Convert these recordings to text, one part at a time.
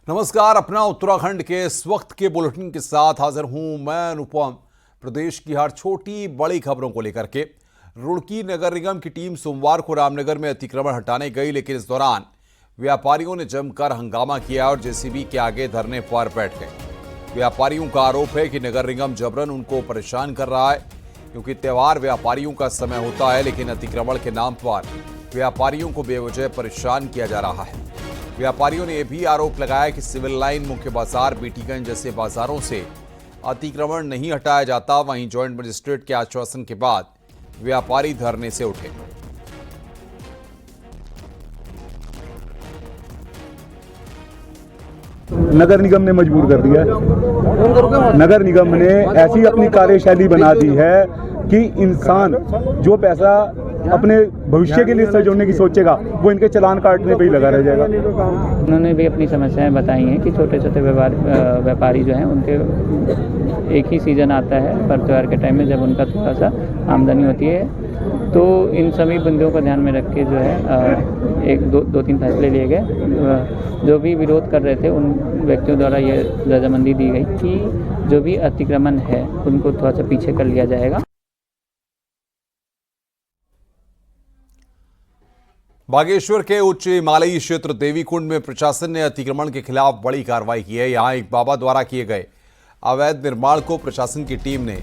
नमस्कार। अपना उत्तराखंड के इस वक्त के बुलेटिन के साथ हाजिर हूं मैं अनुपम। प्रदेश की हर छोटी बड़ी खबरों को लेकर के रुड़की नगर निगम की टीम सोमवार को रामनगर में अतिक्रमण हटाने गई, लेकिन इस दौरान व्यापारियों ने जमकर हंगामा किया और जेसीबी के आगे धरने पर बैठ गए। व्यापारियों का आरोप है कि नगर निगम जबरन उनको परेशान कर रहा है, क्योंकि त्यौहार व्यापारियों का समय होता है, लेकिन अतिक्रमण के नाम पर व्यापारियों को बेवजह परेशान किया जा रहा है। व्यापारियों ने यह भी आरोप लगाया कि सिविल लाइन, मुख्य बाजार, बीटीगंज जैसे बाजारों से अतिक्रमण नहीं हटाया जाता। वहीं जॉइंट मजिस्ट्रेट के आश्वासन के बाद व्यापारी धरने से उठे। नगर निगम ने मजबूर कर दिया है। नगर निगम ने ऐसी अपनी कार्यशैली बना दी है कि इंसान जो पैसा अपने भविष्य के लिए जोड़ने की सोचेगा वो इनके चालान काटने पे ही लगा रह जाएगा। उन्होंने भी अपनी समस्याएं बताई हैं कि छोटे छोटे व्यापारी जो हैं उनके एक ही सीज़न आता है पर त्योहार के टाइम में, जब उनका थोड़ा सा आमदनी होती है, तो इन सभी बिंदुओं को ध्यान में रख के जो है दो तीन फैसले लिए गए। जो भी विरोध कर रहे थे उन व्यक्तियों द्वारा ये रजामंदी दी गई कि जो भी अतिक्रमण है उनको थोड़ा सा पीछे कर लिया जाएगा। बागेश्वर के उच्च हिमालयी क्षेत्र देवीकुंड में प्रशासन ने अतिक्रमण के खिलाफ बड़ी कार्रवाई की है। यहां एक बाबा द्वारा किए गए अवैध निर्माण को प्रशासन की टीम ने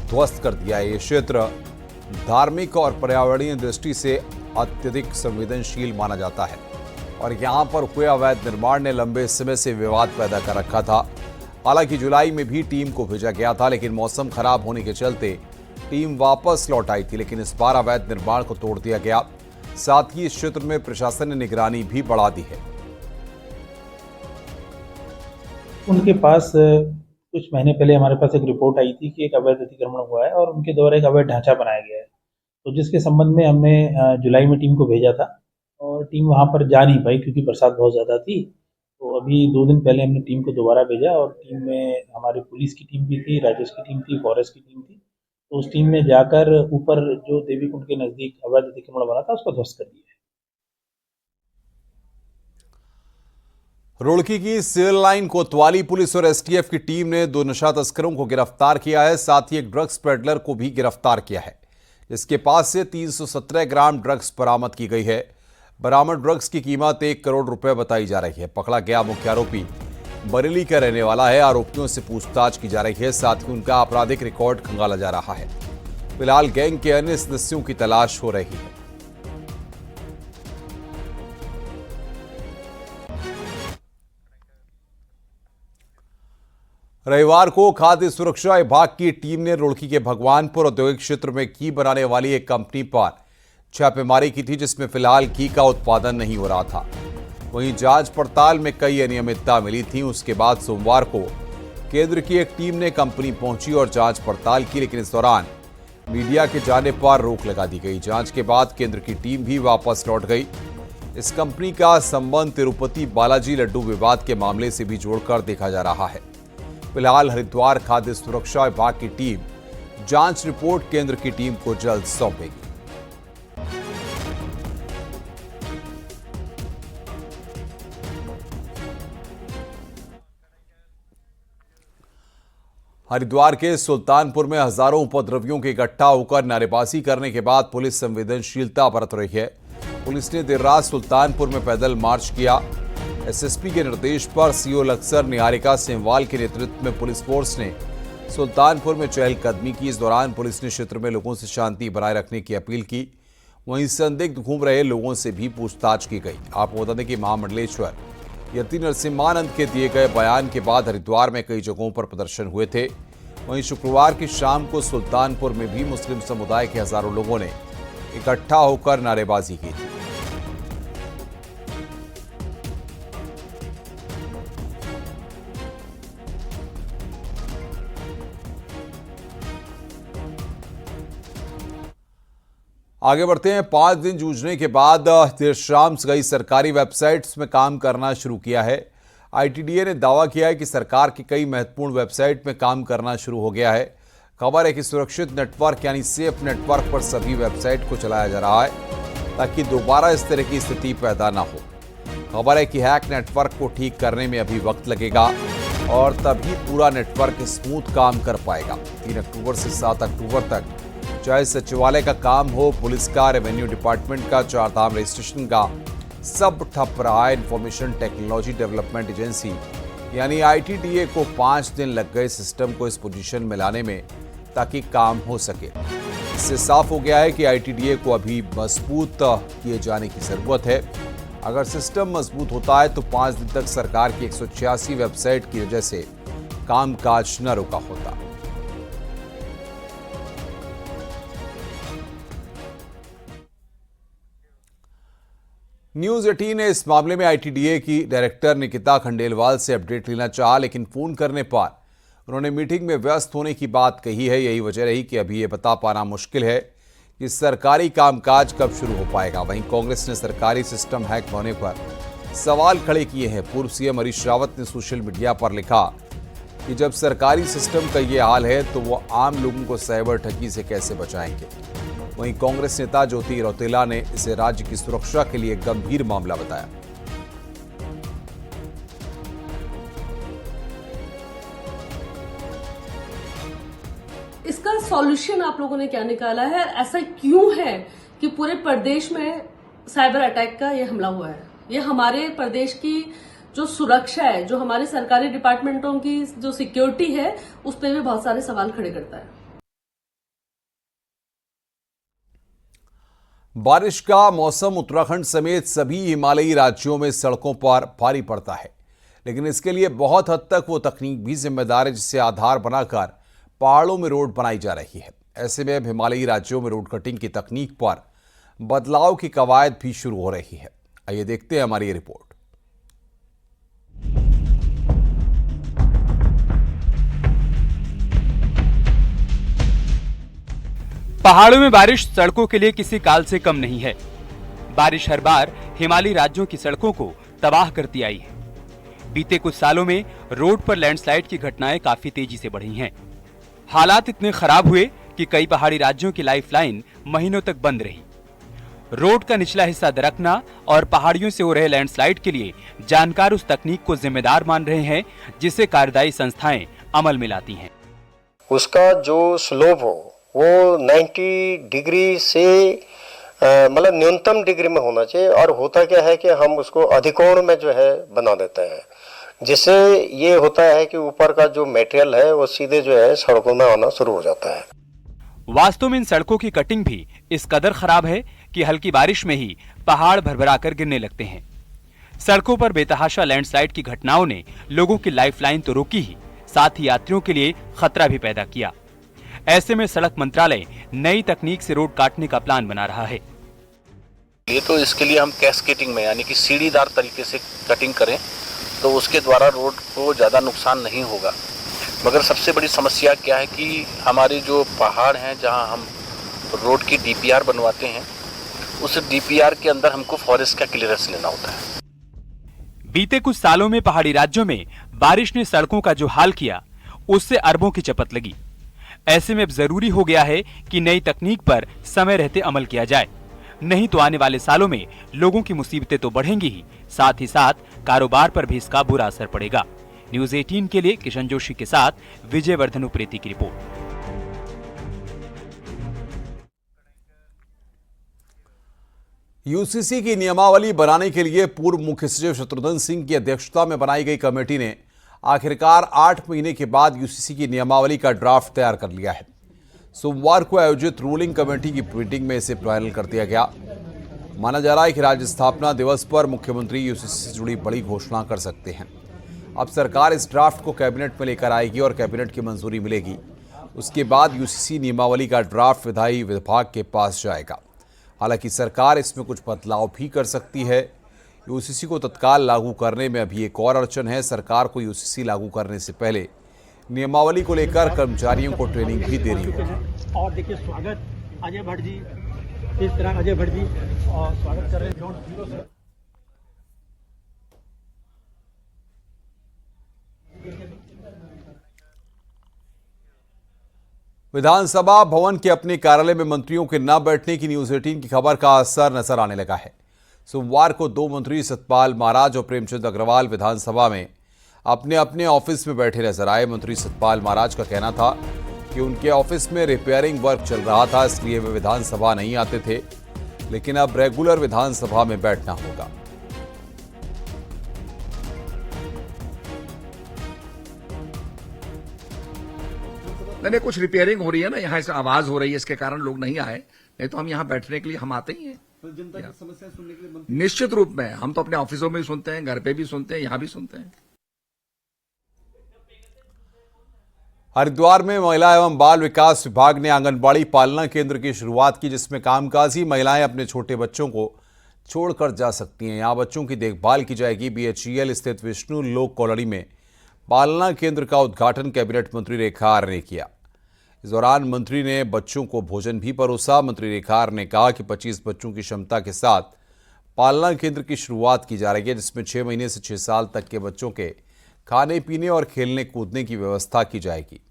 ध्वस्त कर दिया है। ये क्षेत्र धार्मिक और पर्यावरणीय दृष्टि से अत्यधिक संवेदनशील माना जाता है और यहां पर हुए अवैध निर्माण ने लंबे समय से विवाद पैदा कर रखा था। हालांकि जुलाई में भी टीम को भेजा गया था, लेकिन मौसम खराब होने के चलते टीम वापस लौट आई थी, लेकिन इस बार अवैध निर्माण को तोड़ दिया गया। साथ ही इस क्षेत्र में प्रशासन ने निगरानी भी बढ़ा दी है। उनके पास कुछ महीने पहले हमारे पास एक रिपोर्ट आई थी कि एक अवैध अतिक्रमण हुआ है और उनके द्वारा एक अवैध ढांचा बनाया गया है। तो जिसके संबंध में हमने जुलाई में टीम को भेजा था और टीम वहां पर जा नहीं पाई क्योंकि बरसात बहुत ज़्यादा थी। तो अभी 2 दिन पहले हमने टीम को दोबारा भेजा और टीम में हमारी पुलिस की टीम भी थी, राजस्व की टीम थी, फॉरेस्ट की टीम थी। तो उस टीम ने जाकर ऊपर जो देवीकुंड के नज़दीक अवैध अतिक्रमण बना था उसको ध्वस्त कर दिया है। रुड़की की सिविल लाइन कोतवाली पुलिस और एसटीएफ की टीम ने 2 नशा तस्करों को गिरफ्तार किया है। साथ ही एक ड्रग्स पेडलर को भी गिरफ्तार किया है, जिसके पास से 317 ग्राम ड्रग्स बरामद की गई है। बरामद ड्रग्स की कीमत 1 करोड़ रुपए बताई जा रही है। पकड़ा गया मुख्य आरोपी बरेली का रहने वाला है। आरोपियों से पूछताछ की जा रही है, साथ ही उनका आपराधिक रिकॉर्ड खंगाला जा रहा है। फिलहाल गैंग के अन्य सदस्यों की तलाश हो रही है। रविवार को खाद्य सुरक्षा विभाग की टीम ने रुड़की के भगवानपुर औद्योगिक क्षेत्र में घी बनाने वाली एक कंपनी पर छापेमारी की थी, जिसमें फिलहाल घी का उत्पादन नहीं हो रहा था। वहीं जांच पड़ताल में कई अनियमितता मिली थी। उसके बाद सोमवार को केंद्र की एक टीम ने कंपनी पहुंची और जांच पड़ताल की, लेकिन इस दौरान मीडिया के जाने पर रोक लगा दी गई। जांच के बाद केंद्र की टीम भी वापस लौट गई। इस कंपनी का संबंध तिरुपति बालाजी लड्डू विवाद के मामले से भी जोड़कर देखा जा रहा है। फिलहाल हरिद्वार खाद्य सुरक्षा विभाग की टीम जांच रिपोर्ट केंद्र की टीम को जल्द सौंपेगी। हरिद्वार के सुल्तानपुर में हजारों उपद्रवियों के इकट्ठा होकर नारेबाजी करने के बाद पुलिस संवेदनशीलता बरत रही है। पुलिस ने देर रात सुल्तानपुर में पैदल मार्च किया। एसएसपी के निर्देश पर सीओ लक्सर निहारिका सेमवाल के नेतृत्व में पुलिस फोर्स ने सुल्तानपुर में चहलकदमी की। इस दौरान पुलिस ने क्षेत्र में लोगों से शांति बनाए रखने की अपील की। वहीं संदिग्ध घूम रहे लोगों से भी पूछताछ की गई। आपको बता दें कि महामंडलेश्वर यति नरसिम्हानंद के दिए गए बयान के बाद हरिद्वार में कई जगहों पर प्रदर्शन हुए थे। वहीं शुक्रवार की शाम को सुल्तानपुर में भी मुस्लिम समुदाय के हजारों लोगों ने इकट्ठा होकर नारेबाजी की थी। आगे बढ़ते हैं। 5 दिन जूझने के बाद देर शाम कई सरकारी वेबसाइट्स में काम करना शुरू किया है। आईटीडीए ने दावा किया है कि सरकार की कई महत्वपूर्ण वेबसाइट में काम करना शुरू हो गया है। खबर है कि सुरक्षित नेटवर्क यानी सेफ नेटवर्क पर सभी वेबसाइट को चलाया जा रहा है ताकि दोबारा इस तरह की स्थिति पैदा ना हो। खबर है कि हैक नेटवर्क को ठीक करने में अभी वक्त लगेगा और तभी पूरा नेटवर्क स्मूथ काम कर पाएगा। 3 अक्टूबर से 7 अक्टूबर तक चाहे सचिवालय का काम हो, पुलिस का, रेवेन्यू डिपार्टमेंट का, चारधाम रजिस्ट्रेशन का, सब ठप रहा है। इंफॉर्मेशन टेक्नोलॉजी डेवलपमेंट एजेंसी यानी ITDA को 5 दिन लग गए सिस्टम को इस पोजीशन में लाने में ताकि काम हो सके। इससे साफ हो गया है कि ITDA को अभी मजबूत किए जाने की जरूरत है। अगर सिस्टम मजबूत होता है तो 5 दिन तक सरकार की 186 वेबसाइट की वजह से कामकाज न रुका होता। न्यूज 18 ने इस मामले में ITDA की डायरेक्टर निकिता खंडेलवाल से अपडेट लेना चाहा, लेकिन फोन करने पर उन्होंने मीटिंग में व्यस्त होने की बात कही है। यही वजह रही कि अभी ये बता पाना मुश्किल है कि सरकारी कामकाज कब शुरू हो पाएगा। वहीं कांग्रेस ने सरकारी सिस्टम हैक होने पर सवाल खड़े किए हैं। पूर्व CM हरीश रावत ने सोशल मीडिया पर लिखा कि जब सरकारी सिस्टम का ये हाल है तो वो आम लोगों को साइबर ठगी से कैसे बचाएंगे। वहीं कांग्रेस नेता ज्योति रौतेला ने इसे राज्य की सुरक्षा के लिए गंभीर मामला बताया। इसका सॉल्यूशन आप लोगों ने क्या निकाला है? ऐसा क्यों है कि पूरे प्रदेश में साइबर अटैक का ये हमला हुआ है? ये हमारे प्रदेश की जो सुरक्षा है, जो हमारे सरकारी डिपार्टमेंटों की जो सिक्योरिटी है, उस पर भी बहुत सारे सवाल खड़े करता है। बारिश का मौसम उत्तराखंड समेत सभी हिमालयी राज्यों में सड़कों पर भारी पड़ता है, लेकिन इसके लिए बहुत हद तक वो तकनीक भी जिम्मेदार है जिससे आधार बनाकर पहाड़ों में रोड बनाई जा रही है। ऐसे में अब हिमालयी राज्यों में रोड कटिंग की तकनीक पर बदलाव की कवायद भी शुरू हो रही है। आइए देखते हैं हमारी ये रिपोर्ट। पहाड़ों में बारिश सड़कों के लिए किसी काल से कम नहीं है। बारिश हर बार हिमालयी राज्यों की सड़कों को तबाह करती आई है। बीते कुछ सालों में रोड पर लैंडस्लाइड की घटनाएं काफी तेजी से बढ़ी हैं। हालात इतने खराब हुए कि कई पहाड़ी राज्यों की लाइफलाइन महीनों तक बंद रही। रोड का निचला हिस्सा दरकना और पहाड़ियों से हो रहे लैंडस्लाइड के लिए जानकार उस तकनीक को जिम्मेदार मान रहे हैं जिसे कार्यदायी संस्थाएं अमल में लाती हैं। उसका जो स्लोप हो वो 90 डिग्री से मतलब न्यूनतम डिग्री में होना चाहिए, और होता क्या है कि हम उसको अधिकोण में जो है बना देते हैं, जिससे ये होता है कि ऊपर का जो मटेरियल है वो सीधे जो है सड़कों में आना शुरू हो जाता है। वास्तव में इन सड़कों की कटिंग भी इस कदर खराब है कि हल्की बारिश में ही पहाड़ भरभराकर गिरने लगते हैं। सड़कों पर बेतहाशा लैंडस्लाइड की घटनाओं ने लोगों की लाइफलाइन तो रोकी ही, साथ ही यात्रियों के लिए खतरा भी पैदा किया। ऐसे में सड़क मंत्रालय नई तकनीक से रोड काटने का प्लान बना रहा है। ये तो इसके लिए हम कैस्केटिंग में यानी कि सीढ़ीदार तरीके से कटिंग करें तो उसके द्वारा रोड को ज़्यादा नुकसान नहीं होगा। मगर सबसे बड़ी समस्या क्या है कि हमारे जो पहाड़ हैं जहां हम रोड की DPR बनवाते हैं, उस DPR के अंदर हमको फॉरेस्ट का क्लियरेंस लेना होता है। बीते कुछ सालों में पहाड़ी राज्यों में बारिश ने सड़कों का जो हाल किया, उससे अरबों की चपत लगी। ऐसे में अब जरूरी हो गया है कि नई तकनीक पर समय रहते अमल किया जाए, नहीं तो आने वाले सालों में लोगों की मुसीबतें तो बढ़ेंगी ही, साथ ही साथ कारोबार पर भी इसका बुरा असर पड़ेगा। न्यूज 18 के लिए किशन जोशी के साथ विजय वर्धन उप्रेती की रिपोर्ट। UCC की नियमावली बनाने के लिए पूर्व मुख्य सचिव शत्रुघ्न सिंह की अध्यक्षता में बनाई गई कमेटी ने आखिरकार 8 महीने के बाद UCC की नियमावली का ड्राफ्ट तैयार कर लिया है। सोमवार को आयोजित रूलिंग कमेटी की मीटिंग में इसे फाइनल कर दिया गया। माना जा रहा है कि राज्य स्थापना दिवस पर मुख्यमंत्री UCC से जुड़ी बड़ी घोषणा कर सकते हैं। अब सरकार इस ड्राफ्ट को कैबिनेट में लेकर आएगी और कैबिनेट की मंजूरी मिलेगी। उसके बाद UCC नियमावली का ड्राफ्ट विधायी विभाग के पास जाएगा। हालांकि सरकार इसमें कुछ बदलाव भी कर सकती है। UCC को तत्काल लागू करने में अभी एक और अड़चन है। सरकार को UCC लागू करने से पहले नियमावली को लेकर कर्मचारियों को ट्रेनिंग भी देनी होगी। और देखिए स्वागत अजय भट्ट जी, इस तरह अजय भट्ट जी और स्वागत कर रहे हैं। विधानसभा भवन के अपने कार्यालय में मंत्रियों के न बैठने की न्यूज 18 की खबर का असर नजर आने लगा है। सोमवार को दो मंत्री सतपाल महाराज और प्रेमचंद अग्रवाल विधानसभा में अपने अपने ऑफिस में बैठे नजर आए। मंत्री सतपाल महाराज का कहना था कि उनके ऑफिस में रिपेयरिंग वर्क चल रहा था, इसलिए वे विधानसभा नहीं आते थे, लेकिन अब रेगुलर विधानसभा में बैठना होगा। नहीं, कुछ रिपेयरिंग हो रही है ना, यहाँ से आवाज हो रही है, इसके कारण लोग नहीं आए, नहीं तो हम यहाँ बैठने के लिए हम आते ही हैं। तो जनता की समस्या सुनने के लिए निश्चित रूप में हम तो अपने ऑफिसों में भी सुनते हैं, घर पे भी सुनते हैं, यहाँ भी सुनते हैं। हरिद्वार में महिला एवं बाल विकास विभाग ने आंगनबाड़ी पालना केंद्र की शुरुआत की, जिसमें कामकाजी महिलाएं अपने छोटे बच्चों को छोड़कर जा सकती हैं। यहां बच्चों की देखभाल की जाएगी। BHEL स्थित विष्णु लोक कॉलोनी में पालना केंद्र का उद्घाटन कैबिनेट मंत्री रेखा आर्य ने किया। इस दौरान मंत्री ने बच्चों को भोजन भी परोसा। मंत्री रेखा आर्य ने कहा कि 25 बच्चों की क्षमता के साथ पालना केंद्र की शुरुआत की जा रही है, जिसमें 6 महीने से 6 साल तक के बच्चों के खाने पीने और खेलने कूदने की व्यवस्था की जाएगी।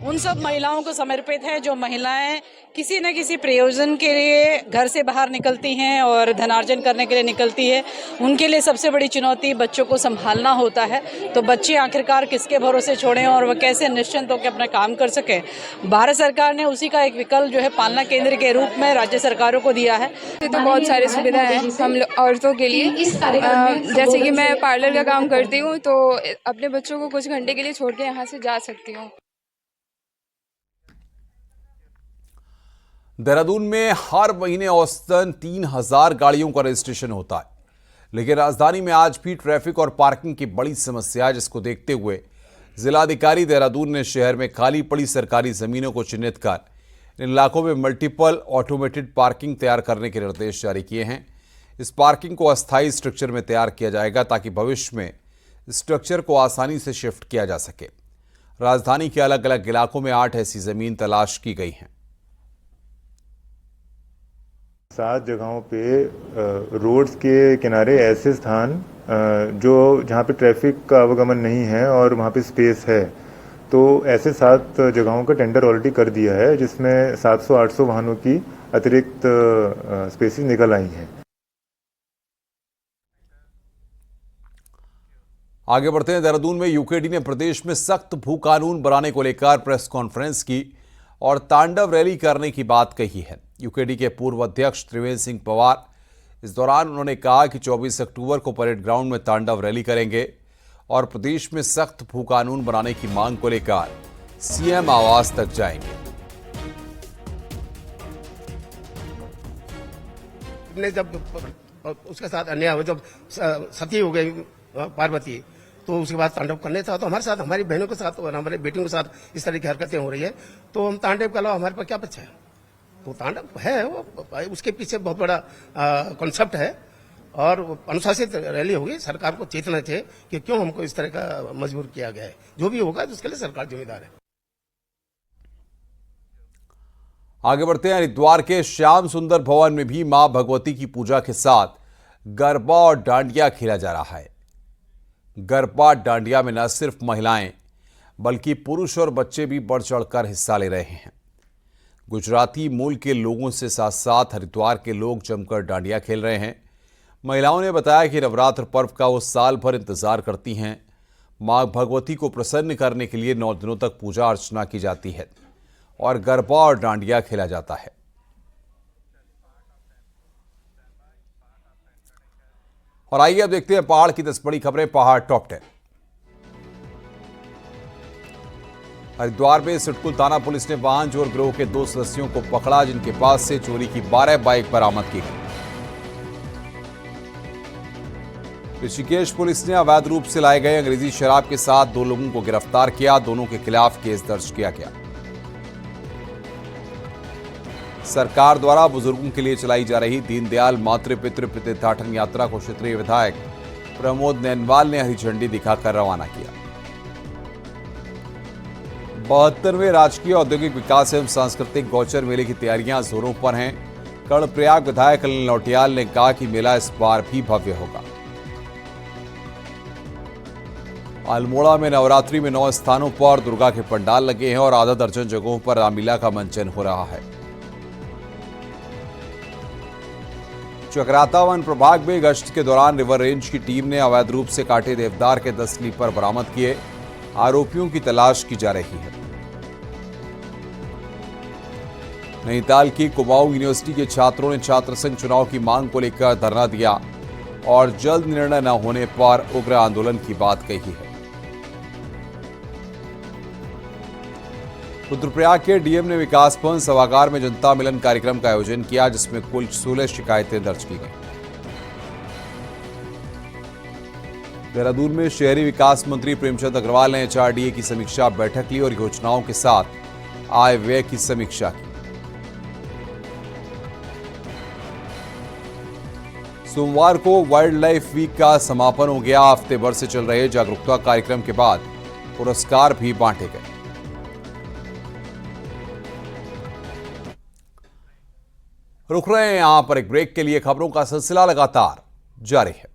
उन सब महिलाओं को समर्पित है जो महिलाएं किसी न किसी प्रयोजन के लिए घर से बाहर निकलती हैं और धनार्जन करने के लिए निकलती है। उनके लिए सबसे बड़ी चुनौती बच्चों को संभालना होता है। तो बच्चे आखिरकार किसके भरोसे छोड़ें और वह कैसे निश्चिंत होकर अपना काम कर सके। भारत सरकार ने उसी का एक विकल्प जो है पालना केंद्र के रूप में राज्य सरकारों को दिया है। तो बहुत सारी सुविधा है हम औरतों के लिए, जैसे कि मैं पार्लर का काम करती हूँ तो अपने बच्चों को कुछ घंटे के लिए छोड़ के यहाँ से जा सकती हूँ। देहरादून में हर महीने औसतन 3000 गाड़ियों का रजिस्ट्रेशन होता है, लेकिन राजधानी में आज भी ट्रैफिक और पार्किंग की बड़ी समस्या है, जिसको देखते हुए जिलाधिकारी देहरादून ने शहर में खाली पड़ी सरकारी जमीनों को चिन्हित कर इन इलाकों में मल्टीपल ऑटोमेटेड पार्किंग तैयार करने के निर्देश जारी किए हैं। इस पार्किंग को अस्थायी स्ट्रक्चर में तैयार किया जाएगा ताकि भविष्य में स्ट्रक्चर को आसानी से शिफ्ट किया जा सके। राजधानी के अलग अलग इलाकों में 8 ऐसी जमीन तलाश की गई हैं। 7 जगहों पे रोड्स के किनारे ऐसे स्थान जो जहाँ पे ट्रैफिक का आवागमन नहीं है और वहाँ पे स्पेस है, तो ऐसे 7 जगहों का टेंडर ऑलरेडी कर दिया है, जिसमें 700-800 वाहनों की अतिरिक्त स्पेसेस निकल आई हैं। आगे बढ़ते हैं। देहरादून में यूकेडी ने प्रदेश में सख्त भू कानून बनाने को लेकर प्रेस कॉन्फ्रेंस की और तांडव रैली करने की बात कही है। यूकेडी के पूर्व अध्यक्ष त्रिवेंद्र सिंह पवार, इस दौरान उन्होंने कहा कि 24 अक्टूबर को परेड ग्राउंड में तांडव रैली करेंगे और प्रदेश में सख्त भू कानून बनाने की मांग को लेकर सीएम आवास तक जाएंगे। जब उसके साथ अन्याय हो, जब सती हो गई पार्वती, तो उसके बाद तांडव करने था, तो हमारे साथ, हमारी बहनों के साथ और हमारे बेटियों के साथ इस तरह की हरकतें हो रही है, तो हम तांडव के अलावा हमारे पास क्या बचा है? तो तांडव है, वो उसके पीछे बहुत बड़ा कॉन्सेप्ट है और अनुशासित रैली होगी। सरकार को चेतना चाहिए कि क्यों हमको इस तरह का मजबूर किया गया है। जो भी होगा उसके लिए सरकार जिम्मेदार है। आगे बढ़ते हैं। हरिद्वार के श्याम सुंदर भवन में भी मां भगवती की पूजा के साथ गरबा और डांडिया खेला जा रहा है। गरबा डांडिया में न सिर्फ महिलाएं बल्कि पुरुष और बच्चे भी बढ़ चढ़कर हिस्सा ले रहे हैं। गुजराती मूल के लोगों से साथ साथ हरिद्वार के लोग जमकर डांडिया खेल रहे हैं। महिलाओं ने बताया कि नवरात्र पर्व का वो साल भर इंतजार करती हैं। मां भगवती को प्रसन्न करने के लिए 9 दिनों तक पूजा अर्चना की जाती है और गरबा और डांडिया खेला जाता है। और आइए अब देखते हैं पहाड़ की 10 बड़ी खबरें। पहाड़ टॉप 10। हरिद्वार में सिडकुल थाना पुलिस ने वाहन चोर गिरोह के 2 सदस्यों को पकड़ा, जिनके पास से चोरी की 12 बाइक बरामद की गई। ऋषिकेश पुलिस ने अवैध रूप से लाए गए अंग्रेजी शराब के साथ 2 लोगों को गिरफ्तार किया। दोनों के खिलाफ केस दर्ज किया गया। सरकार द्वारा बुजुर्गों के लिए चलाई जा रही दीनदयाल मातृ पितृ तीर्थाटन यात्रा को क्षेत्रीय विधायक प्रमोद नैनवाल ने हरी झंडी दिखाकर रवाना किया। 72वें राजकीय औद्योगिक विकास एवं सांस्कृतिक गौचर मेले की तैयारियां जोरों पर हैं। कर्णप्रयाग विधायक अनिल लौटियाल ने कहा कि मेला इस बार भी भव्य होगा। अल्मोड़ा में नवरात्रि में 9 स्थानों पर दुर्गा के पंडाल लगे हैं और आधा दर्जन जगहों पर रामलीला का मंचन हो रहा है। चक्राता वन प्रभाग में गश्त के दौरान रिवर रेंज की टीम ने अवैध रूप से काटे देवदार के 10 स्लीपर बरामद किए। आरोपियों की तलाश की जा रही है। नैनीताल की कुमाऊं यूनिवर्सिटी के छात्रों ने छात्र संघ चुनाव की मांग को लेकर धरना दिया और जल्द निर्णय न होने पर उग्र आंदोलन की बात कही है। रुद्रप्रयाग के डीएम ने विकास भवन सभागार में जनता मिलन कार्यक्रम का आयोजन किया, जिसमें कुल 16 शिकायतें दर्ज की गई। देहरादून में शहरी विकास मंत्री प्रेमचंद अग्रवाल ने एचआरडीए की समीक्षा बैठक ली और योजनाओं के साथ आय व्यय की समीक्षा की। सोमवार को वाइल्ड लाइफ वीक का समापन हो गया। हफ्ते भर से चल रहे जागरूकता कार्यक्रम के बाद पुरस्कार भी बांटे गए। रुक रहे हैं यहां पर एक ब्रेक के लिए। खबरों का सिलसिला लगातार जारी है।